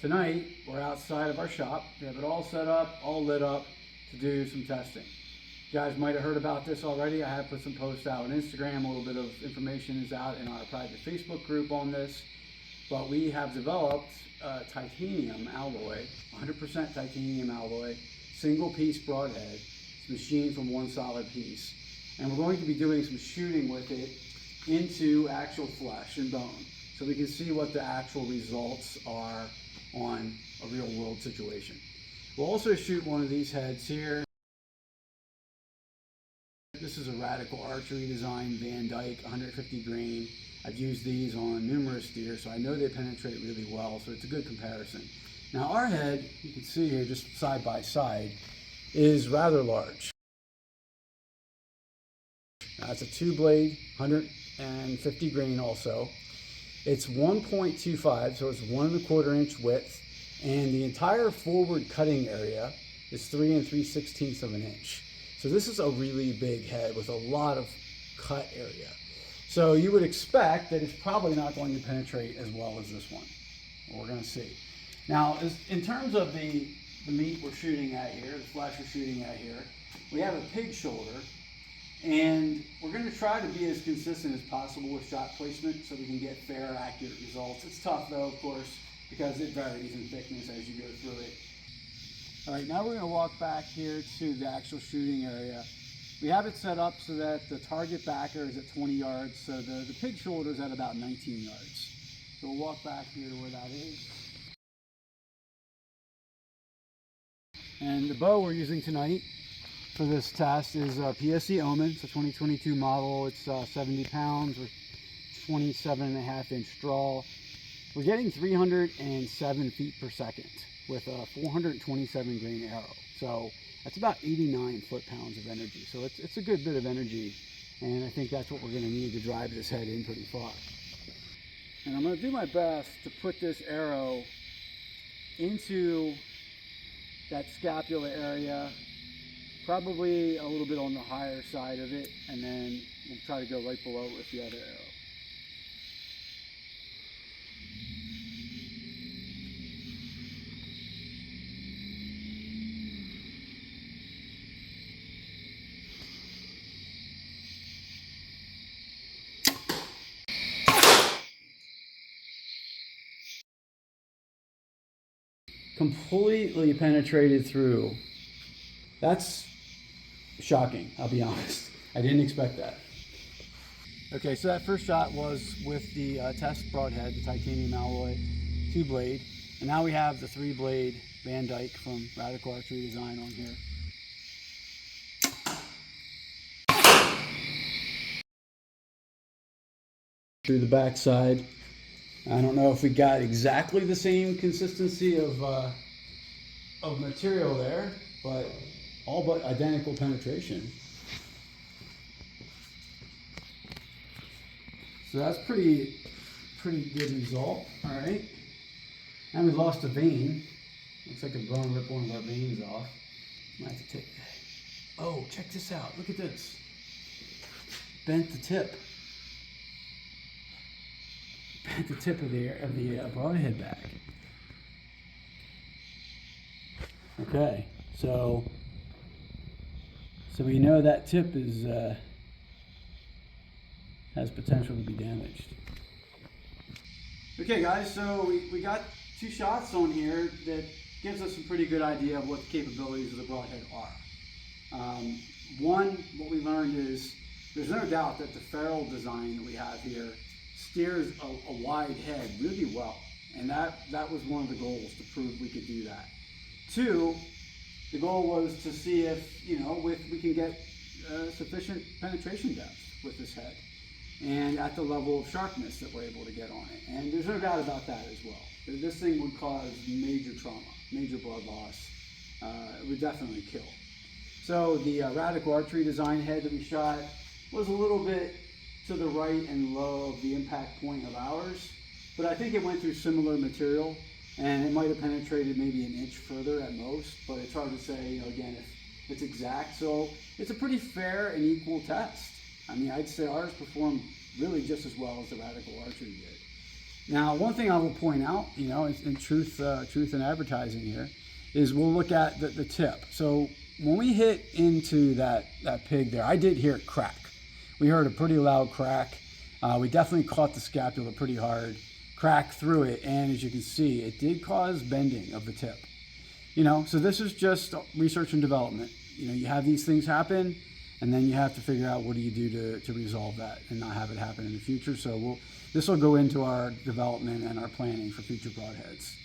Tonight, we're outside of our shop. We have it all set up, all lit up to do some testing. You guys might have heard about this already. I have put some posts out on Instagram. A little bit of information is out in our private Facebook group on this. But we have developed titanium alloy, 100% titanium alloy, single piece broadhead. It's machined from one solid piece. And we're going to be doing some shooting with it into actual flesh and bone, so we can see what the actual results are on a real world situation. We'll also shoot one of these heads here. This is a Radical Archery design, Van Dyke, 150 grain. I've used these on numerous deer, so I know they penetrate really well, so it's a good comparison. Now our head, you can see here just side by side, is rather large. Now it's a 2-blade, 150 grain also. It's 1.25, so it's 1 1/4 inch width, and the entire forward cutting area is 3 3/16 of an inch. So this is a really big head with a lot of cut area. So you would expect that it's probably not going to penetrate as well as this one. We're going to see. Now, in terms of the meat we're shooting at here, the flesh we're shooting at here, we have a pig shoulder, and we're going to try to be as consistent as possible with shot placement so we can get fair, accurate results. It's tough though, of course, because it varies in thickness as you go through it. All right, now we're going to walk back here to the actual shooting area. We have it set up so that the target backer is at 20 yards, so the pig shoulder is at about 19 yards. So we'll walk back here to where that is. And the bow we're using tonight for this test is a PSE Omen. It's a 2022 model. It's 70 pounds with 27.5 inch draw. We're getting 307 feet per second with a 427 grain arrow. So that's about 89 foot-pounds of energy. So it's a good bit of energy, and I think that's what we're going to need to drive this head in pretty far. And I'm going to do my best to put this arrow into that scapula area, probably a little bit on the higher side of it, and then we'll try to go right below it with the other arrow. Completely penetrated through. That's shocking, I'll be honest. I didn't expect that. Okay, so that first shot was with the test broadhead, the titanium alloy 2-blade. And now we have the 3-blade Van Dyke from Radical Archery design on here. Through the backside. I don't know if we got exactly the same consistency of material there, but all but identical penetration. So that's pretty good result. All right. And we lost a vein. Looks like a bone ripped one of our veins off. Might have to take that. Oh, check this out. Look at this. Bent the tip. Bent the tip of the broadhead back. Okay, so we know that tip is has potential to be damaged. Okay guys, so we got 2 shots on here that gives us a pretty good idea of what the capabilities of the broadhead are. One, what we learned is there's no doubt that the Ferrule design that we have here steers a wide head really well, and that was one of the goals, to prove we could do that. 2, the goal was to see if, we can get sufficient penetration depth with this head and at the level of sharpness that we're able to get on it. And there's no doubt about that as well. This thing would cause major trauma, major blood loss. It would definitely kill. So the Radical Archery design head that we shot was a little bit to the right and low of the impact point of ours, but I think it went through similar material, and it might have penetrated maybe an inch further at most, but it's hard to say, again, if it's exact. So it's a pretty fair and equal test. I mean, I'd say ours performed really just as well as the Radical Archery did. Now, one thing I will point out, you know, in truth in advertising here, is we'll look at the tip. So when we hit into that pig there, I did hear it crack. We heard a pretty loud crack. We definitely caught the scapula pretty hard, cracked through it, and as you can see, it did cause bending of the tip. You know, so this is just research and development. You know, you have these things happen, and then you have to figure out what do you do to resolve that and not have it happen in the future. So this will go into our development and our planning for future broadheads.